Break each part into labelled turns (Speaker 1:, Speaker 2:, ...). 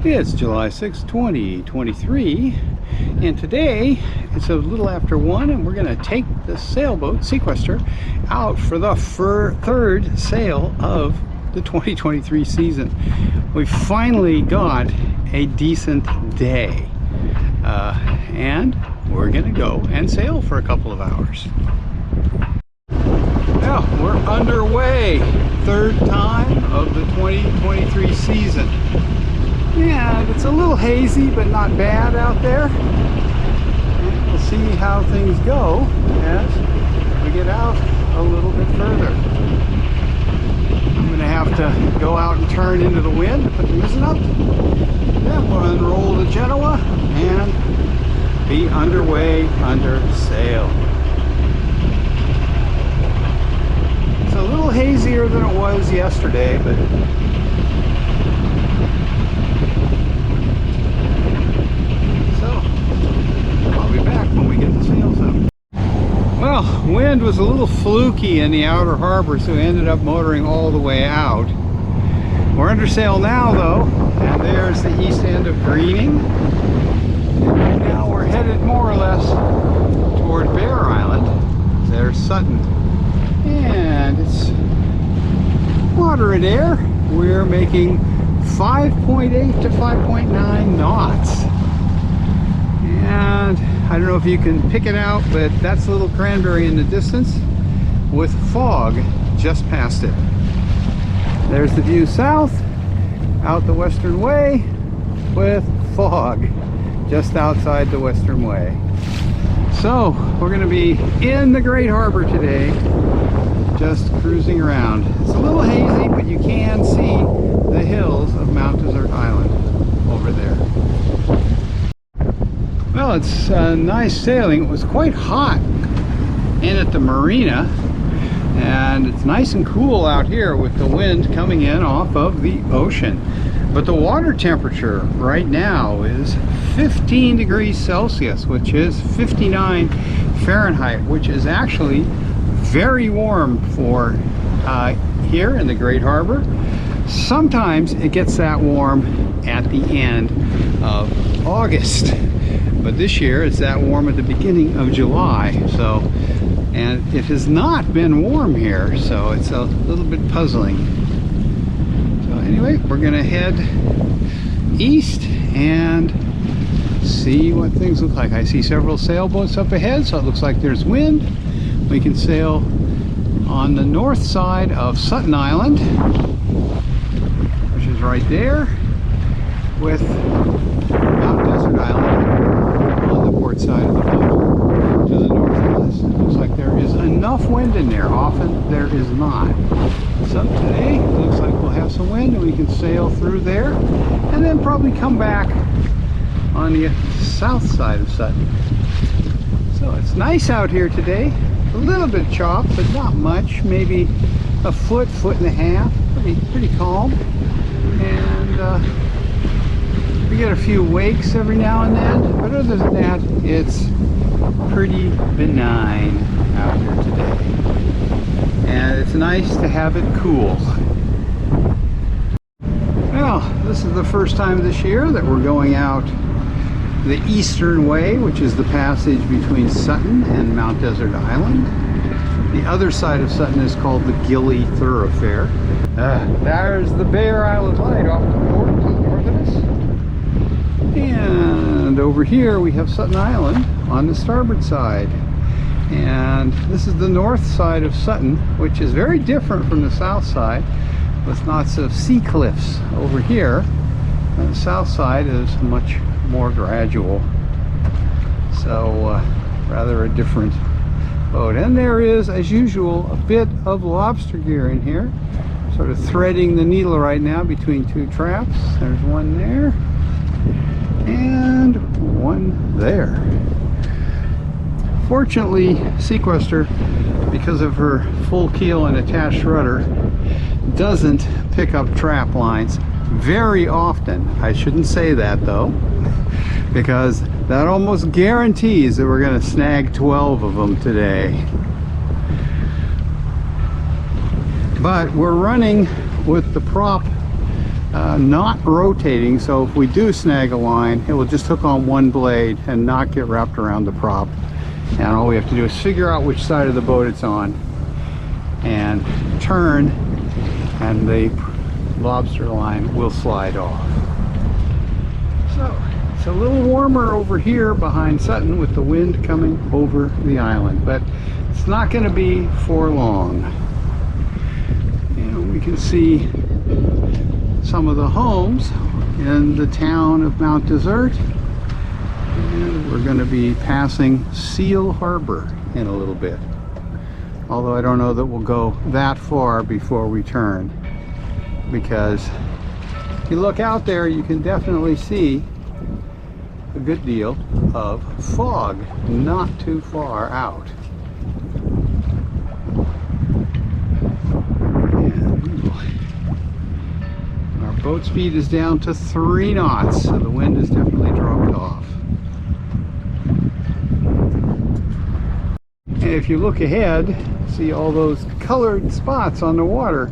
Speaker 1: It's July 6, 2023, and today it's a little after 1, and we're going to take the sailboat Seaquestor out for the third sail of the 2023 season. We finally got a decent day, and we're going to go and sail for a couple of hours. Now we're underway, third time of the 2023 season. And it's a little hazy, but not bad out there. And we'll see how things go as we get out a little bit further. I'm going to have to go out and turn into the wind to put the mizzen up. Then we'll unroll the Genoa and be underway under sail. It's a little hazier than it was yesterday, but when we get the sails up. Well, wind was a little fluky in the outer harbor, so we ended up motoring all the way out. We're under sail now though, and there's the east end of Greening. And now we're headed more or less toward Bear Island. There's Sutton. And it's moderate air. We're making 5.8 to 5.9 knots. And I don't know if you can pick it out, but that's a little Cranberry in the distance with fog just past it. There's the view south, out the Western Way with fog just outside the Western Way. So we're going to be in the Great Harbor today, just cruising around. It's a little hazy, but you can see the hills of Mount Desert Island over there. Well, it's nice sailing. It was quite hot in at the marina, and it's nice and cool out here with the wind coming in off of the ocean. But the water temperature right now is 15 degrees Celsius, which is 59 Fahrenheit, which is actually very warm for here in the Great Harbor. Sometimes it gets that warm at the end of August. But this year it's that warm at the beginning of July, so, and it has not been warm here, so it's a little bit puzzling. So anyway, we're going to head east and see what things look like. I see several sailboats up ahead, so it looks like there's wind. We can sail on the north side of Sutton Island, which is right there, with Mount Desert Island side of the boat to the northwest. It looks like there is enough wind in there. Often there is not. So today it looks like we'll have some wind and we can sail through there and then probably come back on the south side of Sutton. So it's nice out here today. A little bit chopped, but not much. Maybe a foot and a half. Pretty calm. And we get a few wakes every now and then, but other than that, it's pretty benign out here today. And it's nice to have it cool. Well, this is the first time this year that we're going out the Eastern Way, which is the passage between Sutton and Mount Desert Island. The other side of Sutton is called the Gilly Thoroughfare. There's the Bear Island light off the port to the north of us. And over here we have Sutton Island on the starboard side. And this is the north side of Sutton, which is very different from the south side, with lots of sea cliffs over here. And the south side is much more gradual. So rather a different boat. And there is, as usual, a bit of lobster gear in here. Sort of threading the needle right now between two traps. There's one there. And one there. Fortunately, Seaquestor, because of her full keel and attached rudder, doesn't pick up trap lines very often. I shouldn't say that though, because that almost guarantees that we're going to snag 12 of them today. But we're running with the prop not rotating, so if we do snag a line, it will just hook on one blade and not get wrapped around the prop. And all we have to do is figure out which side of the boat it's on and turn, and the lobster line will slide off. So it's a little warmer over here behind Sutton with the wind coming over the island, but it's not going to be for long. And we can see some of the homes in the town of Mount Desert, and we're going to be passing Seal Harbor in a little bit, although I don't know that we'll go that far before we turn, because if you look out there you can definitely see a good deal of fog not too far out. Our boat speed is down to 3 knots, so the wind has definitely dropped off. And if you look ahead, see all those colored spots on the water.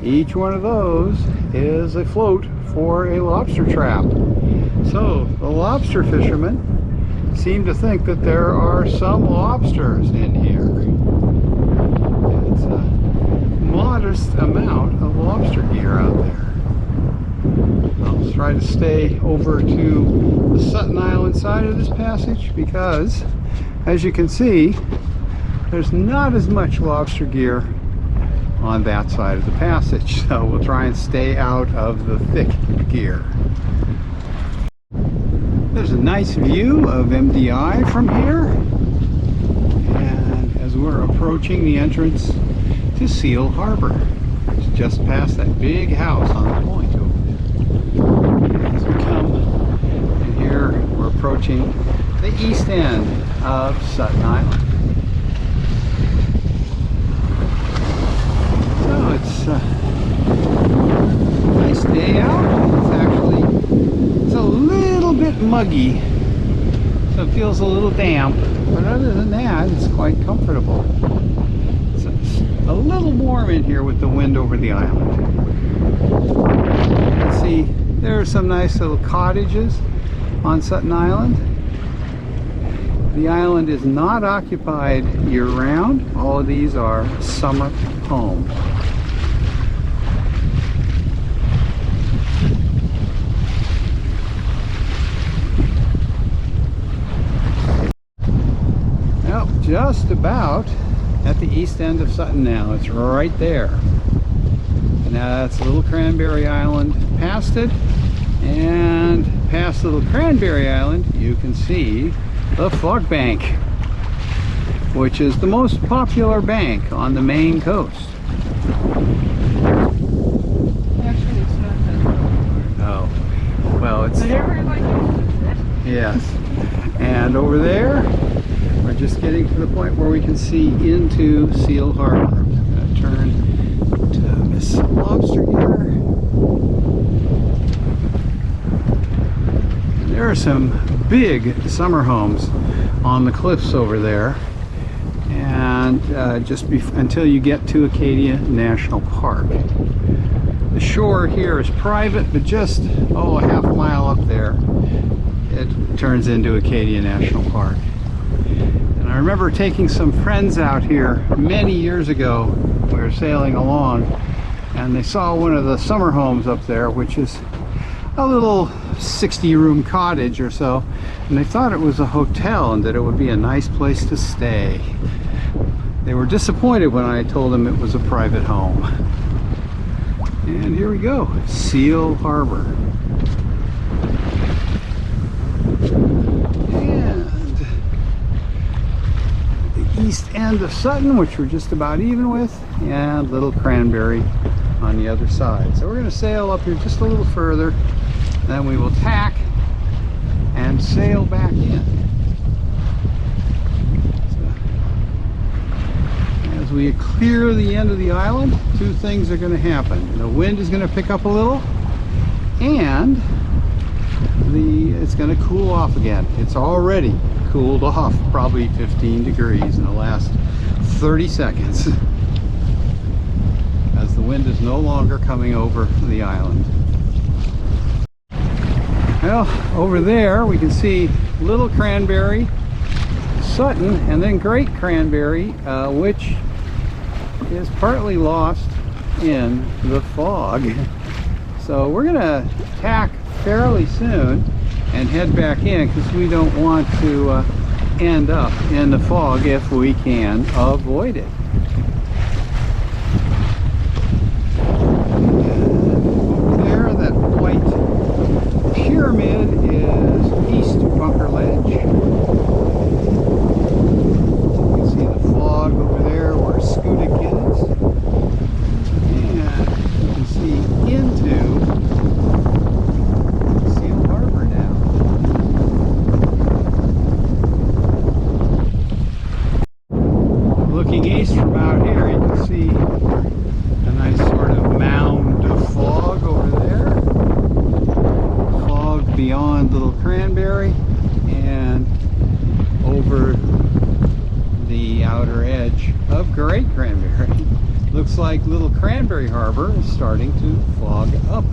Speaker 1: Each one of those is a float for a lobster trap. So the lobster fishermen seem to think that there are some lobsters in here. It's a modest amount of lobster gear out there. I'll try to stay over to the Sutton Island side of this passage because, as you can see, there's not as much lobster gear on that side of the passage, so we'll try and stay out of the thick gear. There's a nice view of MDI from here, and as we're approaching the entrance to Seal Harbor, it's just past that big house on the point over there. As we come in here, we're approaching the east end of Sutton Island. So it's a nice day out. It's a little bit muggy, so it feels a little damp, but other than that it's quite comfortable. It's a little warm in here with the wind over the island. You can see there are some nice little cottages on Sutton Island. The island is not occupied year-round. All of these are summer homes. Well, just about at the east end of Sutton now. It's right there. And now that's Little Cranberry Island past it, and past Little Cranberry Island you can see the Fog Bank, which is the most popular bank on the Maine coast.
Speaker 2: Actually, it's not that popular.
Speaker 1: Oh, well, it's...
Speaker 2: But everybody uses it.
Speaker 1: Yes. And over there, we're just getting to the point where we can see into Seal Harbor. I'm going to turn to Miss Lobster here. There are some big summer homes on the cliffs over there, and until you get to Acadia National Park. The shore here is private, but just a half mile up there it turns into Acadia National Park. And I remember taking some friends out here many years ago. We were sailing along and they saw one of the summer homes up there, which is a little 60-room cottage or so, and they thought it was a hotel and that it would be a nice place to stay. They were disappointed when I told them it was a private home. And here we go, Seal Harbor. And the east end of Sutton, which we're just about even with, and Little Cranberry on the other side. So we're going to sail up here just a little further, then we will tack and sail back in. So, as we clear the end of the island, two things are going to happen. The wind is going to pick up a little, and it's going to cool off again. It's already cooled off probably 15 degrees in the last 30 seconds as the wind is no longer coming over the island. Well, over there we can see Little Cranberry, Sutton, and then Great Cranberry, which is partly lost in the fog. So we're gonna tack fairly soon and head back in because we don't want to end up in the fog if we can avoid it. Over there, that white pyramid is East Bunker Ledge. You can see the fog over there where Schoodic is. And you can see into Seal Harbor now. Looking east from out here, you can see a nice sort of mound of fog over there. Fog beyond Little Cranberry and over the outer edge of Great Cranberry. Looks like Little Cranberry Harbor is starting to fog up.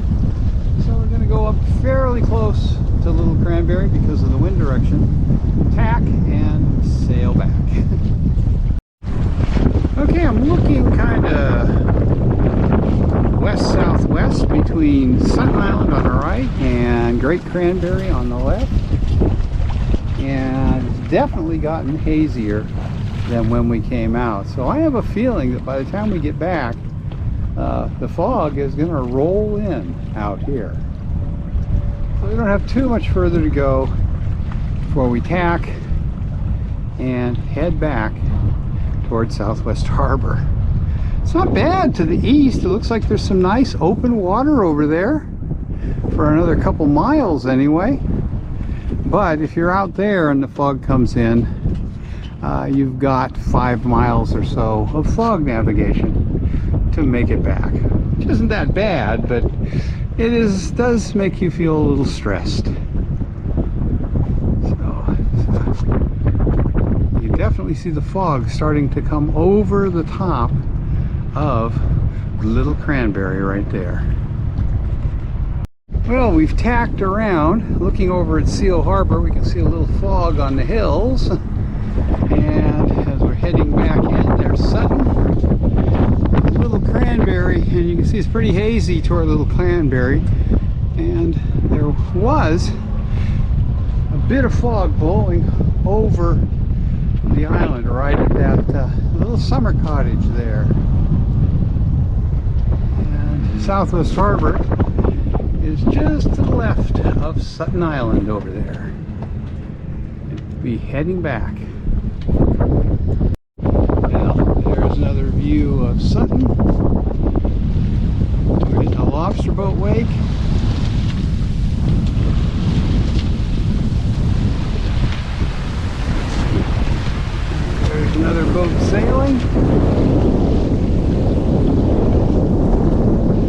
Speaker 1: So we're going to go up fairly close to Little Cranberry because of the wind direction, tack, and sail back. Okay, I'm looking kind of west-southwest between Sutton Island on the right and Great Cranberry on the left. And it's definitely gotten hazier than when we came out. So I have a feeling that by the time we get back, the fog is going to roll in out here. So we don't have too much further to go before we tack and head back towards Southwest Harbor. It's not bad to the east. It looks like there's some nice open water over there for another couple miles anyway. But if you're out there and the fog comes in, you've got 5 miles or so of fog navigation to make it back. Which isn't that bad, but it does make you feel a little stressed. So you definitely see the fog starting to come over the top of Little Cranberry right there. Well, we've tacked around. Looking over at Seal Harbor, we can see a little fog on the hills. And as we're heading back in, there's Sutton, Little Cranberry, and you can see it's pretty hazy toward Little Cranberry. And there was a bit of fog blowing over the island right at that little summer cottage there. And Southwest Harbor is just to the left of Sutton Island over there. We'll be heading back. Well, there's another view of Sutton. We're hitting a lobster boat wake. There's another boat sailing.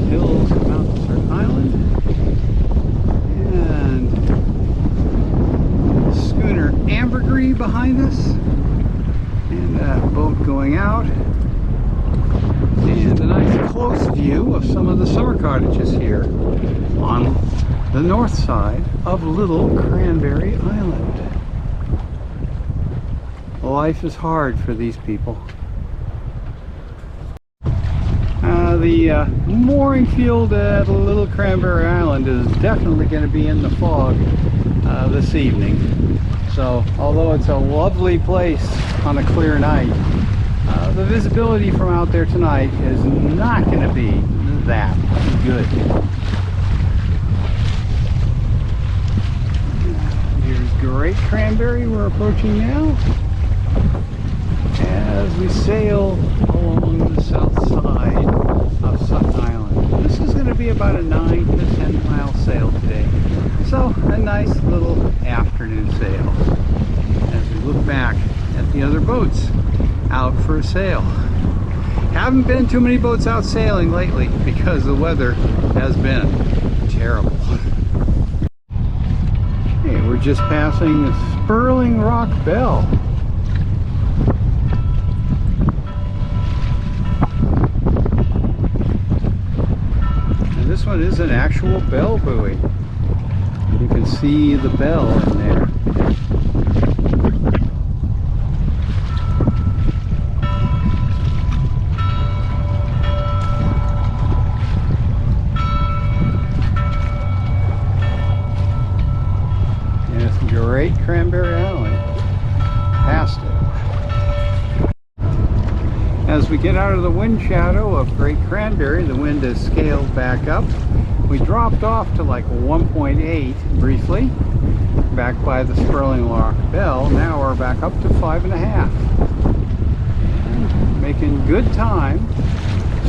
Speaker 1: Hills of Mount Desert Island. And schooner Ambergris behind us. And a boat going out. And a nice close view of some of the summer cottages here on the north side of Little Cranberry Island. Life is hard for these people. The mooring field at Little Cranberry Island is definitely going to be in the fog this evening. So, although it's a lovely place on a clear night, the visibility from out there tonight is not going to be that good. Here's Great Cranberry we're approaching now as we sail along the south side of Sutton Island. This is going to be about a 9 to 10 mile sail today. So a nice little afternoon sail as we look back at the other boats out for a sail. Haven't been too many boats out sailing lately because the weather has been terrible. Okay, we're just passing the Spurling Rock Bell. And this one is an actual bell buoy. You can see see the bell in there. And it's Great Cranberry Island. Past it. As we get out of the wind shadow of Great Cranberry, the wind has scaled back up. We dropped off to like 1.8 briefly, back by the Sperling Lock Bell. Now we're back up to 5.5. And making good time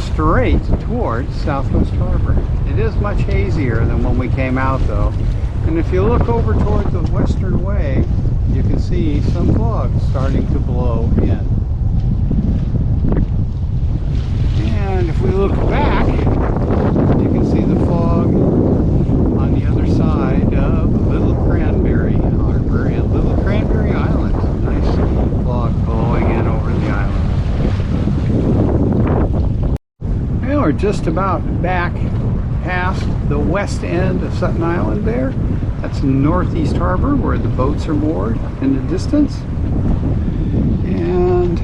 Speaker 1: straight towards Southwest Harbor. It is much hazier than when we came out though. And if you look over toward the western way, you can see some fog starting to blow in. And if we look back, you can see the fog on the other side of Little Cranberry Harbor and Little Cranberry Island. Nice fog blowing in over the island. Well, we're just about back past the west end of Sutton Island there. That's Northeast Harbor where the boats are moored in the distance. And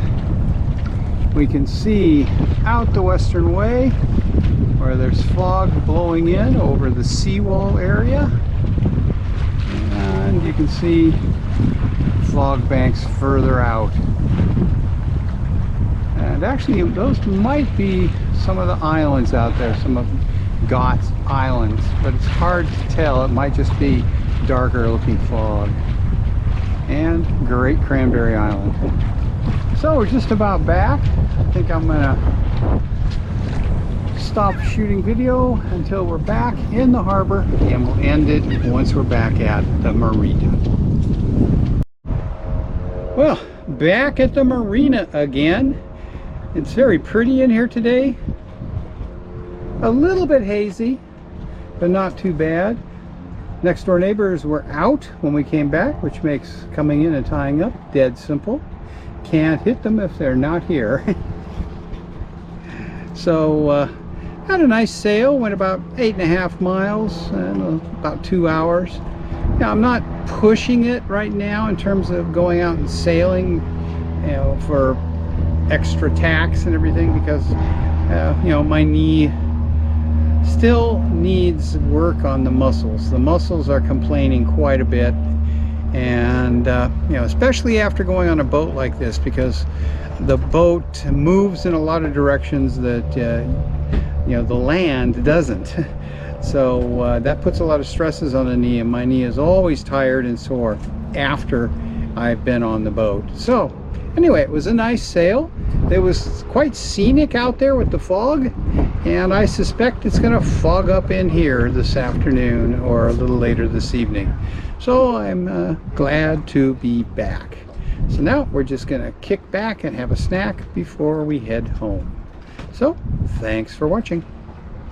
Speaker 1: we can see out the western way where there's fog blowing in over the seawall area. And you can see fog banks further out. And actually those might be some of the islands out there, some of Gott's Islands, but it's hard to tell. It might just be darker looking fog. And Great Cranberry Island. So we're just about back. I think I'm gonna stop shooting video until we're back in the harbor, and we'll end it once we're back at the marina. Well, back at the marina again. It's very pretty in here today. A little bit hazy, but not too bad. Next door neighbors were out when we came back, which makes coming in and tying up dead simple. Can't hit them if they're not here. So had a nice sail, went about 8.5 miles and about 2 hours. Now I'm not pushing it right now in terms of going out and sailing, you know, for extra tacks and everything, because you know, my knee still needs work on the muscles. The muscles are complaining quite a bit, and you know, especially after going on a boat like this, because the boat moves in a lot of directions that you know, the land doesn't. So that puts a lot of stresses on the knee, and my knee is always tired and sore after I've been on the boat. So anyway, it was a nice sail. It was quite scenic out there with the fog, and I suspect it's going to fog up in here this afternoon or a little later this evening. So I'm glad to be back. So now we're just going to kick back and have a snack before we head home. So thanks for watching.